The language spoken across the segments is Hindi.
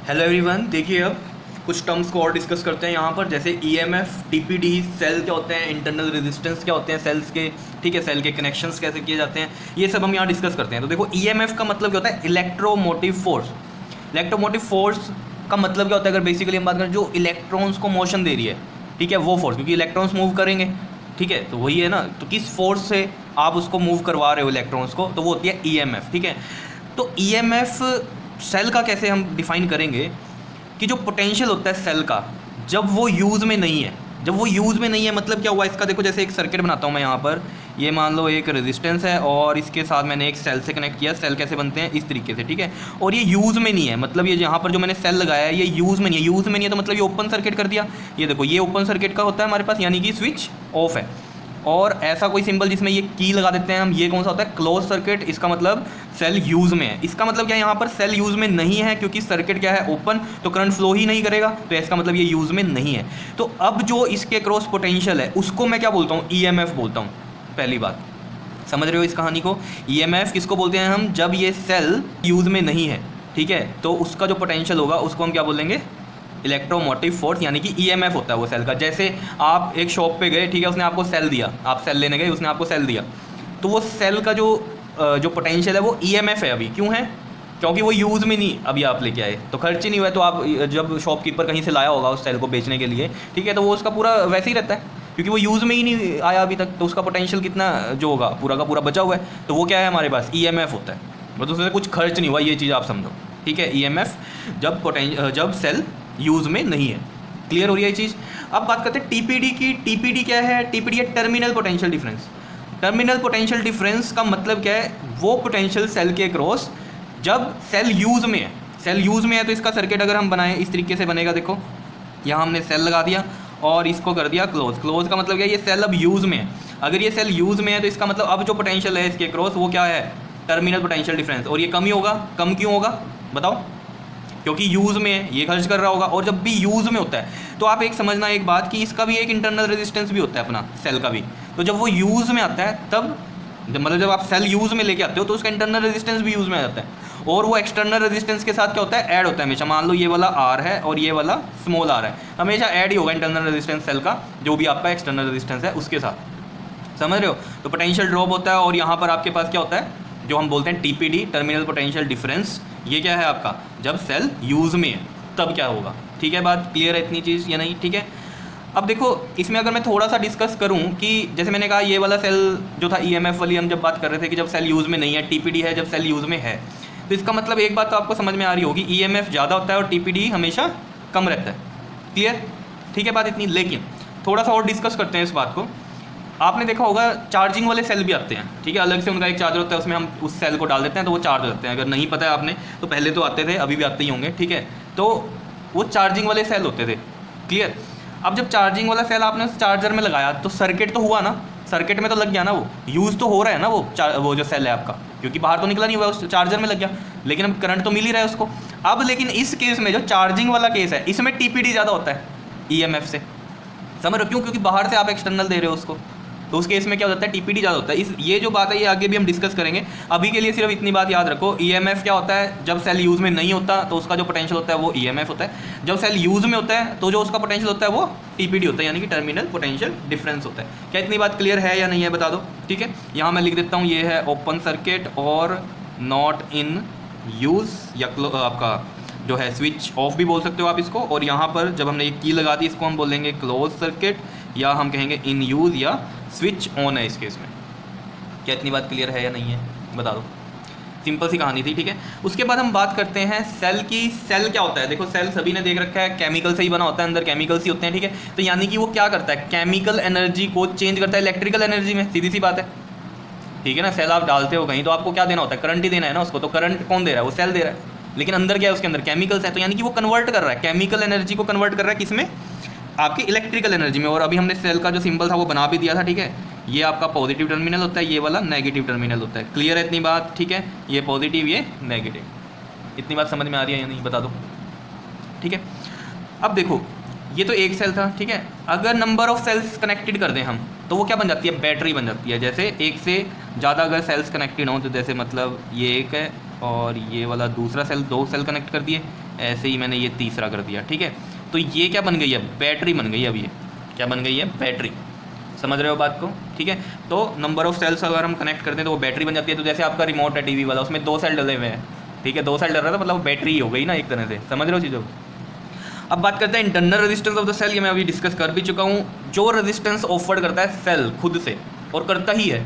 हेलो एवरीवन, देखिए अब कुछ टर्म्स को और डिस्कस करते हैं यहाँ पर, जैसे ईएमएफ, टीपीडी, सेल क्या होते हैं, इंटरनल रेजिस्टेंस क्या होते हैं सेल्स के, ठीक है, सेल के कनेक्शंस कैसे किए जाते हैं, ये सब हम यहाँ डिस्कस करते हैं। तो देखो ईएमएफ का मतलब क्या होता है, इलेक्ट्रोमोटिव फोर्स। इलेक्ट्रोमोटिव फोर्स का मतलब क्या होता है, अगर बेसिकली हम बात करें, जो इलेक्ट्रॉन्स को मोशन दे रही है, ठीक है, वो फोर्स, क्योंकि इलेक्ट्रॉन्स मूव करेंगे, ठीक है, तो वही है ना, तो किस फोर्स से आप उसको मूव करवा रहे हो इलेक्ट्रॉन्स को, तो वो होती है ईएमएफ, ठीक है। तो ईएमएफ सेल का कैसे हम डिफाइन करेंगे कि जो पोटेंशियल होता है सेल का, जब वो यूज़ में नहीं है, जब वो यूज़ में नहीं है मतलब क्या हुआ इसका, देखो जैसे एक सर्किट बनाता हूँ मैं यहाँ पर, ये मान लो एक रेजिस्टेंस है और इसके साथ मैंने एक सेल से कनेक्ट किया। सेल कैसे बनते हैं, इस तरीके से, ठीक है, और ये यूज़ में नहीं है, मतलब ये यहाँ पर जो मैंने सेल लगाया है ये यूज़ में नहीं है। यूज़ में नहीं है तो मतलब ये ओपन सर्किट कर दिया। ये देखो ये ओपन सर्किट का होता है हमारे पास, यानी कि स्विच ऑफ है। और ऐसा कोई सिंबल जिसमें ये की लगा देते हैं हम, ये कौन सा होता है, क्लोज सर्किट। इसका मतलब सेल यूज़ में है। इसका मतलब क्या है, यहाँ पर सेल यूज़ में नहीं है क्योंकि सर्किट क्या है, ओपन, तो करंट फ्लो ही नहीं करेगा, तो इसका मतलब ये यूज़ में नहीं है। तो अब जो इसके क्रॉस पोटेंशियल है उसको मैं क्या बोलता हूँ, ईएमएफ बोलता हूँ। पहली बात समझ रहे हो इस कहानी को। ईएमएफ किसको बोलते हैं हम, जब ये सेल यूज़ में नहीं है, ठीक है, तो उसका जो पोटेंशियल होगा उसको हम क्या बोलेंगे, इलेक्ट्रोमोटिव फोर्स, यानी कि ईएमएफ होता है वो सेल का। जैसे आप एक शॉप पे गए, ठीक है, उसने आपको सेल दिया, आप सेल लेने गए, उसने आपको सेल दिया, तो वो सेल का जो पोटेंशियल है वो ईएमएफ है अभी। क्यों है, क्योंकि वो यूज़ में नहीं अभी आप लेके आए, तो खर्च ही नहीं हुआ। तो आप जब शॉपकीपर कहीं से लाया होगा उस सेल को बेचने के लिए, ठीक है, तो वो उसका पूरा वैसे ही रहता है क्योंकि वो यूज़ में ही नहीं आया अभी तक, तो उसका पोटेंशियल कितना जो होगा पूरा का पूरा बचा हुआ है, तो वो क्या है हमारे पास, ईएमएफ होता है। मतलब उसमें कुछ खर्च नहीं हुआ, ये चीज़ आप समझो, ठीक है। ईएमएफ जब सेल यूज़ में नहीं है। क्लियर हो रही है ये चीज़। अब बात करते हैं टीपीडी की। टीपीडी क्या है, टीपीडी है terminal potential difference. Terminal potential difference का मतलब क्या है, वो पोटेंशियल सेल के क्रॉस जब सेल यूज़ में है। सेल यूज़ में है तो इसका सर्किट अगर हम बनाएं इस तरीके से बनेगा। देखो यहाँ हमने सेल लगा दिया और इसको कर दिया क्लोज। क्लोज का मतलब क्या है, ये सेल अब यूज़ में है। अगर ये सेल यूज़ में है तो इसका मतलब अब जो पोटेंशियल है इसके क्रॉस वो क्या है, टर्मिनल पोटेंशियल डिफरेंस। और ये कम ही होगा। कम क्यों होगा बताओ, क्योंकि यूज़ में है, ये खर्च कर रहा होगा। और जब भी यूज़ में होता है तो आप एक समझना एक बात कि इसका भी एक इंटरनल रेजिस्टेंस भी होता है अपना सेल का भी। तो जब वो यूज़ में आता है तब मतलब जब आप सेल यूज़ में लेके आते हो तो उसका इंटरनल रेजिस्टेंस भी यूज़ में आ जाता है, और वो एक्सटर्नल रेजिस्टेंस के साथ क्या होता है, ऐड होता है हमेशा। मान लो ये वाला आर है और ये वाला स्मॉल आर है, हमेशा ऐड ही होगा इंटरनल रेजिस्टेंस सेल का, जो भी आपका एक्सटर्नल रेजिस्टेंस है उसके साथ। समझ रहे हो। तो पोटेंशियल ड्रॉप होता है और यहाँ पर आपके पास क्या होता है, जो हम बोलते हैं टीपीडी, टर्मिनल पोटेंशियल डिफरेंस। ये क्या है आपका, जब सेल यूज़ में है तब क्या होगा। ठीक है, बात क्लियर है इतनी चीज़ या नहीं, ठीक है। अब देखो इसमें अगर मैं थोड़ा सा डिस्कस करूं कि जैसे मैंने कहा ये वाला सेल जो था ईएमएफ वाली, हम जब बात कर रहे थे कि जब सेल यूज़ में नहीं है, टीपीडी है जब सेल यूज़ में है, तो इसका मतलब एक बात तो आपको समझ में आ रही होगी, ईएमएफ ज़्यादा होता है और टीपीडी हमेशा कम रहता है। क्लियर, ठीक है बात इतनी। लेकिन थोड़ा सा और डिस्कस करते हैं इस बात को। आपने देखा होगा चार्जिंग वाले सेल भी आते हैं, ठीक है, अलग से उनका एक चार्जर होता है, उसमें हम उस सेल को डाल देते हैं तो वो चार्ज हो जाते हैं। अगर नहीं पता है आपने तो पहले तो आते थे, अभी भी आते ही होंगे, ठीक है। तो वो चार्जिंग वाले सेल होते थे। क्लियर। अब जब चार्जिंग वाला सेल आपने उस चार्जर में लगाया तो सर्किट तो हुआ ना, सर्किट में तो लग गया ना, वो यूज़ तो हो रहा है ना वो जो सेल है आपका, क्योंकि बाहर तो निकला नहीं हुआ, उस चार्जर में लग गया, लेकिन अब करंट तो मिल ही रहा है उसको। अब लेकिन इस केस में जो चार्जिंग वाला केस है इसमें टीपीडी ज़्यादा होता है ईएमएफ से। समझ रहे हो क्यों, क्योंकि बाहर से आप एक्सटर्नल दे रहे हो उसको, तो उस केस में क्या होता है, टीपीडी ज़्यादा होता है। ये जो बात है ये आगे भी हम डिस्कस करेंगे। अभी के लिए सिर्फ इतनी बात याद रखो, ईएमएफ क्या होता है, जब सेल यूज़ में नहीं होता तो उसका जो पोटेंशियल होता है वो ईएमएफ होता है। जब सेल यूज़ में होता है तो जो उसका पोटेंशियल होता है वो टीपीडी होता है, यानी कि टर्मिनल पोटेंशियल डिफरेंस होता है। क्या इतनी बात क्लियर है या नहीं है बता दो, ठीक है। यहाँ मैं लिख देता हूँ, ये है ओपन सर्किट और नॉट इन यूज़, या आपका जो है स्विच ऑफ भी बोल सकते हो आप इसको। और यहाँ पर जब हमने ये की लगा दी इसको हम बोलेंगे क्लोज सर्किट, या हम कहेंगे इन यूज़, या स्विच ऑन है इस केस में। क्या इतनी बात क्लियर है या नहीं है बता दो। सिंपल सी कहानी थी, ठीक है। उसके बाद हम बात करते हैं सेल की। सेल क्या होता है, देखो सेल सभी ने देख रखा है, केमिकल से ही बना होता है, अंदर केमिकल्स ही होते हैं, ठीक है। तो यानी कि वो क्या करता है, केमिकल एनर्जी को चेंज करता है इलेक्ट्रिकल एनर्जी में, सीधी सी बात है, ठीक है ना। सेल आप डालते हो कहीं तो आपको क्या देना होता है, करंट ही देना है ना उसको, तो करंट कौन दे रहा है, वो सेल दे रहा है। लेकिन अंदर क्या है, उसके अंदर केमिकल्स है, तो यानी कि वो कन्वर्ट कर रहा है, केमिकल एनर्जी को कन्वर्ट कर रहा है किसमें, आपकी इलेक्ट्रिकल एनर्जी में। और अभी हमने सेल का जो सिंबल था वो बना भी दिया था, ठीक है। ये आपका पॉजिटिव टर्मिनल होता है, ये वाला नेगेटिव टर्मिनल होता है। क्लियर है इतनी बात, ठीक है। ये पॉजिटिव ये नेगेटिव, इतनी बात समझ में आ रही है या नहीं बता दो, ठीक है। अब देखो ये तो एक सेल था, ठीक है। अगर नंबर ऑफ सेल्स कनेक्टेड कर दें हम तो वो क्या बन जाती है, बैटरी बन जाती है। जैसे एक से ज़्यादा अगर सेल्स कनेक्टेड हों तो जैसे मतलब ये एक है और ये वाला दूसरा सेल, दो सेल कनेक्ट कर दिए, ऐसे ही मैंने ये तीसरा कर दिया, ठीक है। तो ये क्या बन गई है, बैटरी बन गई है। अब ये क्या बन गई है, बैटरी। समझ रहे हो बात को, ठीक है। तो नंबर ऑफ सेल्स अगर हम कनेक्ट करते हैं तो वो बैटरी बन जाती है। तो जैसे आपका रिमोट है टीवी वाला, उसमें 2 सेल डले हुए हैं, ठीक है, 2 सेल डल रहा था, मतलब बैटरी हो गई ना एक तरह से। समझ रहे हो चीज़ों को। अब बात करते हैं internal resistance of the cell. ये मैं अभी डिस्कस कर भी चुका हूँ। जो रेजिस्टेंस ऑफर्ड करता है सेल खुद से, और करता ही है,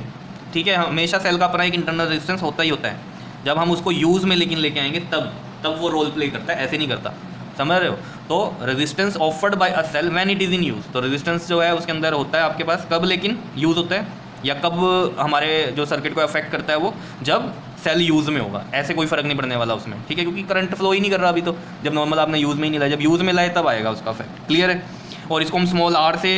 ठीक है। हमेशा सेल का अपना एक इंटरनल रेजिस्टेंस होता ही होता है। जब हम उसको यूज़ में लेकिन लेके आएंगे तब वो रोल प्ले करता है, ऐसे नहीं करता। समझ रहे हो। तो resistance offered by a cell when it is in use. तो रेजिस्टेंस जो है उसके अंदर होता है आपके पास कब, लेकिन यूज़ होता है, या कब हमारे जो सर्किट को अफेक्ट करता है वो जब सेल यूज़ में होगा। ऐसे कोई फ़र्क नहीं पड़ने वाला उसमें, ठीक है, क्योंकि करंट फ्लो ही नहीं कर रहा अभी। तो जब नॉर्मल आपने यूज़ में ही नहीं लाया, जब यूज़ में लाए तब आएगा उसका इफेक्ट। क्लियर है। और इसको हम स्मॉल r से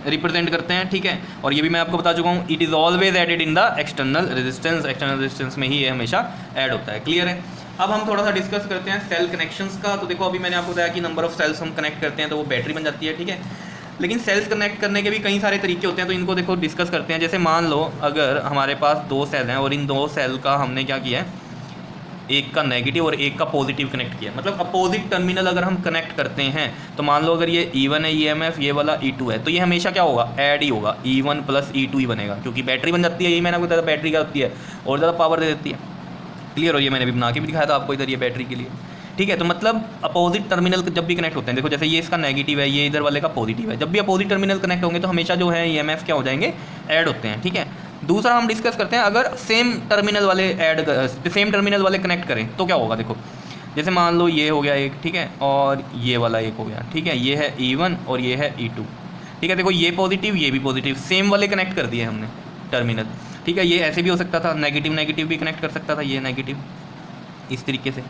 रिप्रेजेंट करते हैं, ठीक है। और ये भी मैं आपको बता चुका हूँ, it is always added in the external resistance. External resistance में ही ये हमेशा ऐड होता है। क्लियर है। अब हम थोड़ा सा डिस्कस करते हैं सेल कनेक्शंस का। तो देखो अभी मैंने आपको बताया कि नंबर ऑफ सेल्स हम कनेक्ट करते हैं तो वो बैटरी बन जाती है, ठीक है। लेकिन सेल्स कनेक्ट करने के भी कई सारे तरीके होते हैं, तो इनको देखो डिस्कस करते हैं। जैसे मान लो अगर हमारे पास 2 सेल हैं और इन 2 सेल का हमने क्या किया है, एक का नेगेटिव और एक का पॉजिटिव कनेक्ट किया, मतलब अपोजिट टर्मिनल अगर हम कनेक्ट करते हैं तो मान लो अगर ये E1 है EMF, ये वाला E2 है, तो ये हमेशा क्या होगा, ऐड ही होगा, E1 प्लस E2 ही बनेगा, क्योंकि बैटरी बन जाती है। यही मैंने आपको बताया बैटरी क्या होती है, और ज़्यादा पावर दे देती है। क्लियर हो। ये मैंने भी बना के भी दिखाया था आपको इधर, ये बैटरी के लिए, ठीक है। तो मतलब अपोजिट टर्मिनल जब भी कनेक्ट होते हैं, देखो जैसे ये इसका नेगेटिव है, ये इधर वाले का पॉजिटिव है, जब भी अपोजिट टर्मिनल कनेक्ट होंगे तो हमेशा जो है EMF क्या हो जाएंगे, ऐड होते हैं, ठीक है। दूसरा हम डिस्कस करते हैं अगर सेम टर्मिनल वाले कनेक्ट करें तो क्या होगा। देखो जैसे मान लो ये हो गया एक, ठीक है, और ये वाला एक हो गया, ठीक है। ये है E1 और ये है E2, ठीक है। देखो ये पॉजिटिव ये भी पॉजिटिव, सेम वाले कनेक्ट कर दिए हमने टर्मिनल, ठीक है। ये ऐसे भी हो सकता था, नेगेटिव भी कनेक्ट कर सकता था, ये नेगेटिव इस तरीके से।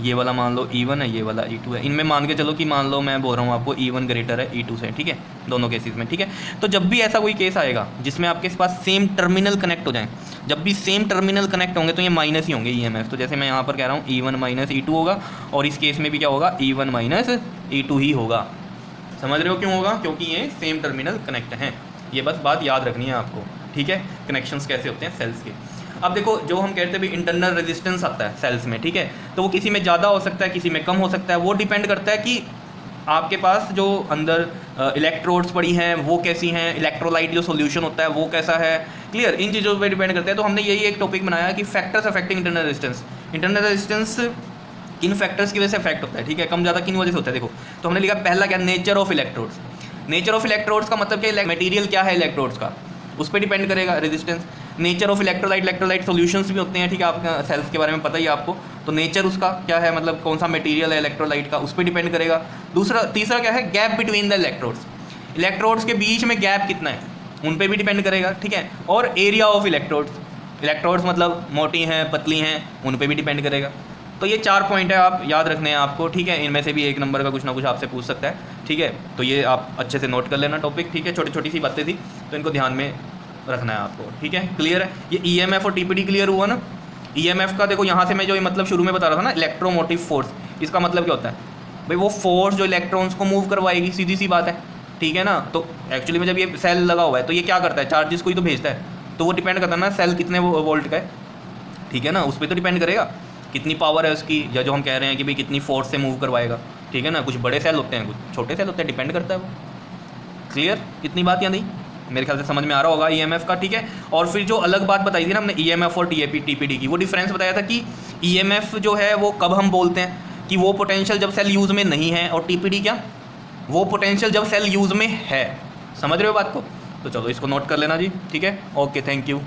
ये वाला मान लो E1 है, ये वाला E2 है। इनमें मान के चलो कि मान लो मैं बोल रहा हूँ आपको E1 ग्रेटर है E2 से, ठीक है, दोनों केसेस में, ठीक है। तो जब भी ऐसा कोई केस आएगा जिसमें आपके पास सेम टर्मिनल कनेक्ट हो जाए, जब भी सेम टर्मिनल कनेक्ट होंगे तो ये माइनस ही होंगे EMF। तो जैसे मैं यहाँ पर कह रहा हूँ E1 माइनस E2 होगा, और इस केस में भी क्या होगा, E1 माइनस E2 ही होगा। समझ रहे हो क्यों होगा, क्योंकि ये सेम टर्मिनल कनेक्ट हैं। ये बस बात याद रखनी है आपको, ठीक है। कनेक्शंस कैसे होते हैं सेल्स के। अब देखो जो हम कहते हैं भी इंटरनल रेजिस्टेंस आता है सेल्स में, ठीक है, तो वो किसी में ज़्यादा हो सकता है, किसी में कम हो सकता है। वो डिपेंड करता है कि आपके पास जो अंदर इलेक्ट्रोड्स पड़ी हैं वो कैसी हैं, इलेक्ट्रोलाइट जो सोल्यूशन होता है वो कैसा है। क्लियर। इन चीज़ों पर डिपेंड करता है। तो हमने यही एक टॉपिक बनाया कि factors affecting internal resistance. Internal resistance किन फैक्टर्स की वजह से अफेक्ट होता है, ठीक है, कम ज़्यादा किन वजह से होता है। देखो तो हमने लिखा पहला क्या, nature of electrodes. Nature of electrodes का मतलब क्या, मटेरियल क्या है इलेक्ट्रोड्स का, उस पर डिपेंड करेगा resistance. Nature of electrolyte solutions भी होते हैं, ठीक है, आपका सेल्स के बारे में पता ही है आपको। तो नेचर उसका क्या है, मतलब कौन सा मटेरियल है इलेक्ट्रोलाइट का, उस पर डिपेंड करेगा। तीसरा क्या है, गैप बिटवीन द इलेक्ट्रोड्स के बीच में गैप कितना है, उन पर भी डिपेंड करेगा, ठीक है। और एरिया ऑफ इलेक्ट्रोड्स मतलब मोटी हैं पतली हैं, उन पर भी डिपेंड करेगा। तो ये 4 पॉइंट है, आप याद रखने हैं आपको, ठीक है। इनमें से भी एक नंबर का कुछ ना कुछ आपसे पूछ सकता है, ठीक है। तो ये आप अच्छे से नोट कर लेना टॉपिक, ठीक है। छोटी छोटी सी बातें थी तो इनको ध्यान में रखना है आपको, ठीक है। क्लियर है। ये EMF और TPD क्लियर हुआ ना। EMF का देखो यहाँ से मैं जो मतलब शुरू में बता रहा था ना, इलेक्ट्रोमोटिव फोर्स, इसका मतलब क्या होता है भाई, वो फोर्स जो इलेक्ट्रॉन्स को मूव करवाएगी, सीधी सी बात है, ठीक है ना। तो एक्चुअली में जब ये सेल लगा हुआ है तो ये क्या करता है, चार्जेस को ही तो भेजता है। तो वो डिपेंड करता है ना सेल कितने वोल्ट का है, ठीक है ना, उस पर तो डिपेंड करेगा कितनी पावर है उसकी, या जो हम कह रहे हैं कि भाई कितनी फोर्स से मूव करवाएगा, ठीक है ना। कुछ बड़े सेल होते हैं, कुछ छोटे सेल होते हैं, डिपेंड करता है वो। क्लियर, इतनी बात या नहीं, मेरे ख्याल से समझ में आ रहा होगा EMF का, ठीक है। और फिर जो अलग बात बताई थी ना हमने EMF और TPD की, वो डिफरेंस बताया था कि EMF जो है वो कब हम बोलते हैं कि वो पोटेंशियल जब सेल यूज़ में नहीं है, और TPD क्या, वो पोटेंशियल जब सेल यूज़ में है। समझ रहे हो बात को। तो चलो इसको नोट कर लेना जी, ठीक है। Okay, thank you.